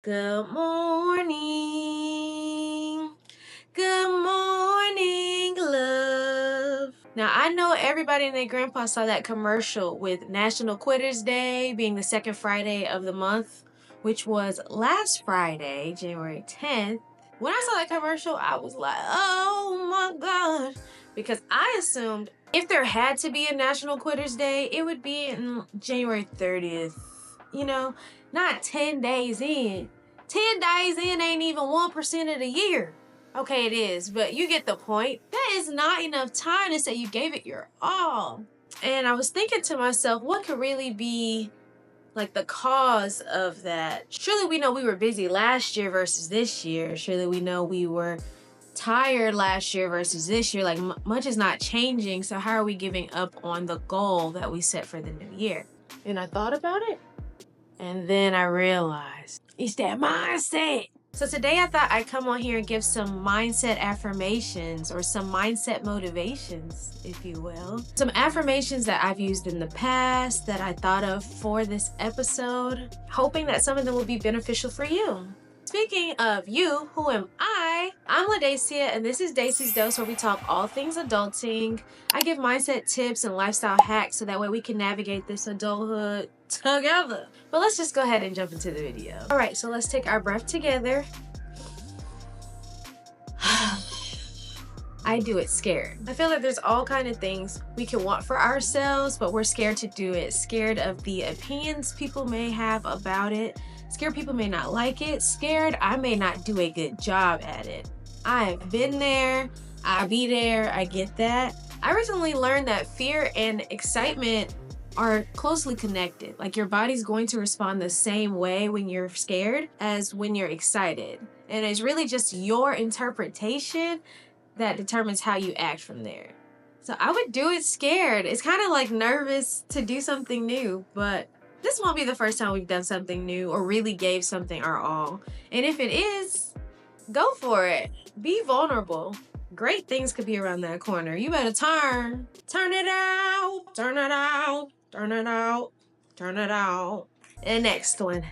Good morning. Good morning, love. Now, I know everybody and their grandpa saw that commercial with National Quitters Day being the second Friday of the month, which was last Friday, January 10th. When I saw that commercial, I was like, oh my God. Because I assumed if there had to be a National Quitters Day, it would be in January 30th. You know, not 10 days in. 10 days in ain't even 1% of the year. Okay, it is, but you get the point. That is not enough time to say you gave it your all. And I was thinking to myself, what could really be like the cause of that? Surely we know we were busy last year versus this year. Surely we know we were tired last year versus this year. Like much is not changing. So how are we giving up on the goal that we set for the new year? And I thought about it. And then I realized it's that mindset. So today I thought I'd come on here and give some mindset affirmations or some mindset motivations, if you will. Some affirmations that I've used in the past that I thought of for this episode, hoping that some of them will be beneficial for you. Speaking of you, who am I? I'm Dacie, and this is Dacie's Dose, where we talk all things adulting. I give mindset tips and lifestyle hacks so that way we can navigate this adulthood together. But let's just go ahead and jump into the video. All right, so let's take our breath together. I do it scared. I feel like there's all kind of things we can want for ourselves, but we're scared to do it. Scared of the opinions people may have about it. Scared people may not like it. Scared I may not do a good job at it. I've been there. I be there. I get that. I recently learned that fear and excitement are closely connected. Like your body's going to respond the same way when you're scared as when you're excited. And it's really just your interpretation that determines how you act from there. So I would do it scared. It's kind of like nervous to do something new, but this won't be the first time we've done something new or really gave something our all. And if it is, go for it. Be vulnerable. Great things could be around that corner. You better turn it out, turn it out, turn it out, turn it out. And next one.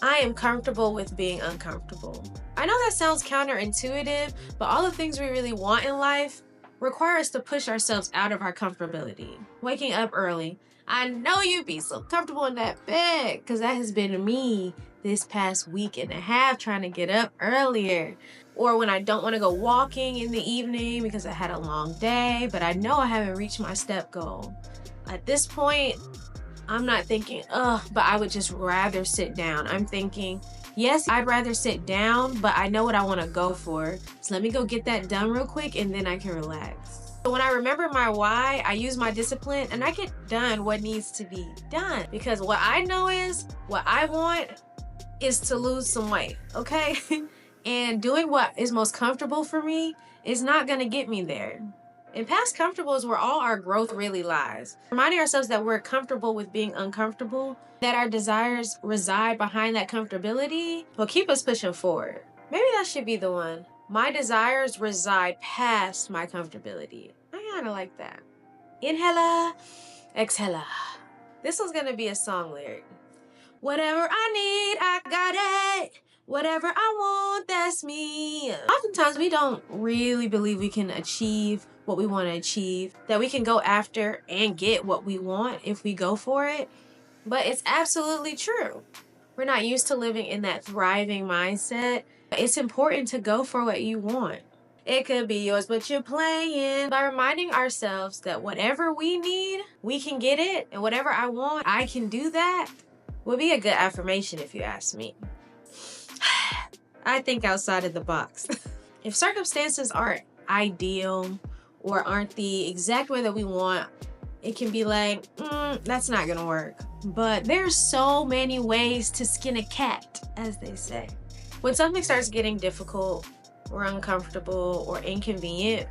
I am comfortable with being uncomfortable. I know that sounds counterintuitive, but all the things we really want in life require us to push ourselves out of our comfortability. Waking up early. I know you'd be so comfortable in that bed, because that has been me this past week and a half, trying to get up earlier. Or when I don't want to go walking in the evening because I had a long day, but I know I haven't reached my step goal. At this point, I'm not thinking, but I would just rather sit down. I'm thinking, yes, I'd rather sit down, but I know what I want to go for. So let me go get that done real quick and then I can relax. So when I remember my why, I use my discipline and I get done what needs to be done. Because what I know is, what I want is to lose some weight, okay? And doing what is most comfortable for me is not gonna get me there. And past comfortable is where all our growth really lies. Reminding ourselves that we're comfortable with being uncomfortable, that our desires reside behind that comfortability, will keep us pushing forward. Maybe that should be the one. My desires reside past my comfortability. I kinda like that. Inhala, exhala. This one's gonna be a song lyric. Whatever I need, I got it. Whatever I want, that's me. Oftentimes we don't really believe we can achieve what we want to achieve, that we can go after and get what we want if we go for it. But it's absolutely true. We're not used to living in that thriving mindset. It's important to go for what you want. It could be yours, but you're playing. By reminding ourselves that whatever we need, we can get it. And whatever I want, I can do that, would be a good affirmation if you ask me. I think outside of the box. If circumstances aren't ideal or aren't the exact way that we want, it can be like, that's not gonna work. But there's so many ways to skin a cat, as they say. When something starts getting difficult or uncomfortable or inconvenient,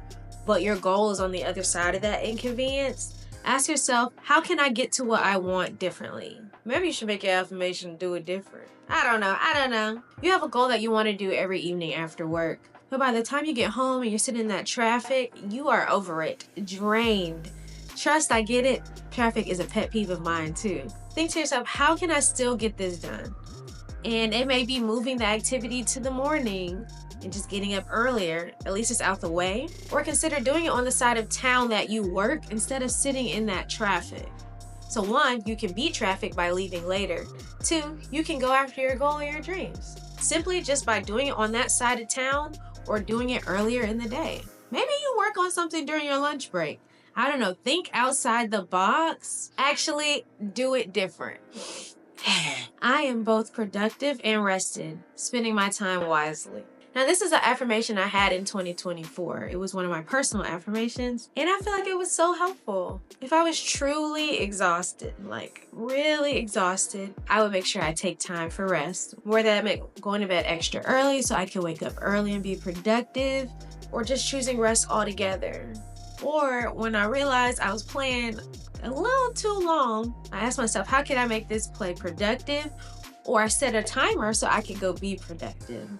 but your goal is on the other side of that inconvenience, ask yourself, how can I get to what I want differently? Maybe you should make your affirmation and do it different. I don't know. You have a goal that you want to do every evening after work, but by the time you get home and you're sitting in that traffic, you are over it, drained. Trust, I get it. Traffic is a pet peeve of mine too. Think to yourself, how can I still get this done? And it may be moving the activity to the morning and just getting up earlier, at least it's out the way. Or consider doing it on the side of town that you work instead of sitting in that traffic. So 1, you can beat traffic by leaving later. 2, you can go after your goal or your dreams. Simply just by doing it on that side of town or doing it earlier in the day. Maybe you work on something during your lunch break. I don't know, think outside the box. Actually, do it different. I am both productive and rested, spending my time wisely. Now, this is an affirmation I had in 2024. It was one of my personal affirmations, and I feel like it was so helpful. If I was truly exhausted, like really exhausted, I would make sure I take time for rest. Whether that meant going to bed extra early so I could wake up early and be productive, or just choosing rest altogether. Or when I realized I was playing a little too long, I asked myself, how can I make this play productive? Or I set a timer so I could go be productive.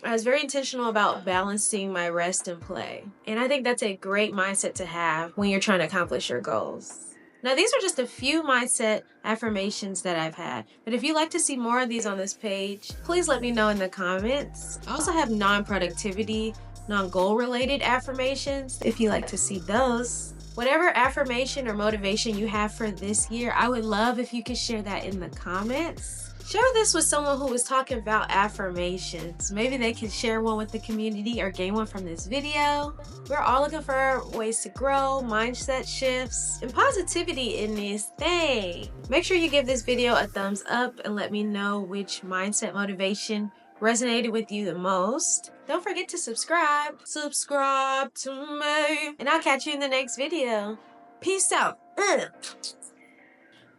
I was very intentional about balancing my rest and play. And I think that's a great mindset to have when you're trying to accomplish your goals. Now, these are just a few mindset affirmations that I've had. But if you'd like to see more of these on this page, please let me know in the comments. I also have non-productivity, non-goal related affirmations if you like to see those. Whatever affirmation or motivation you have for this year, I would love if you could share that in the comments. Share this with someone who is talking about affirmations. Maybe they can share one with the community or gain one from this video. We're all looking for ways to grow, mindset shifts, and positivity in this thing. Make sure you give this video a thumbs up and let me know which mindset motivation resonated with you the most. Don't forget to subscribe. Subscribe to me. And I'll catch you in the next video. Peace out.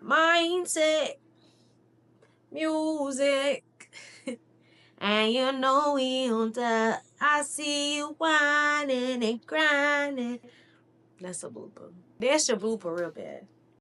Mindset. Music. And you know we on top. I see you whining and grinding. That's a blooper. That's a blooper real bad.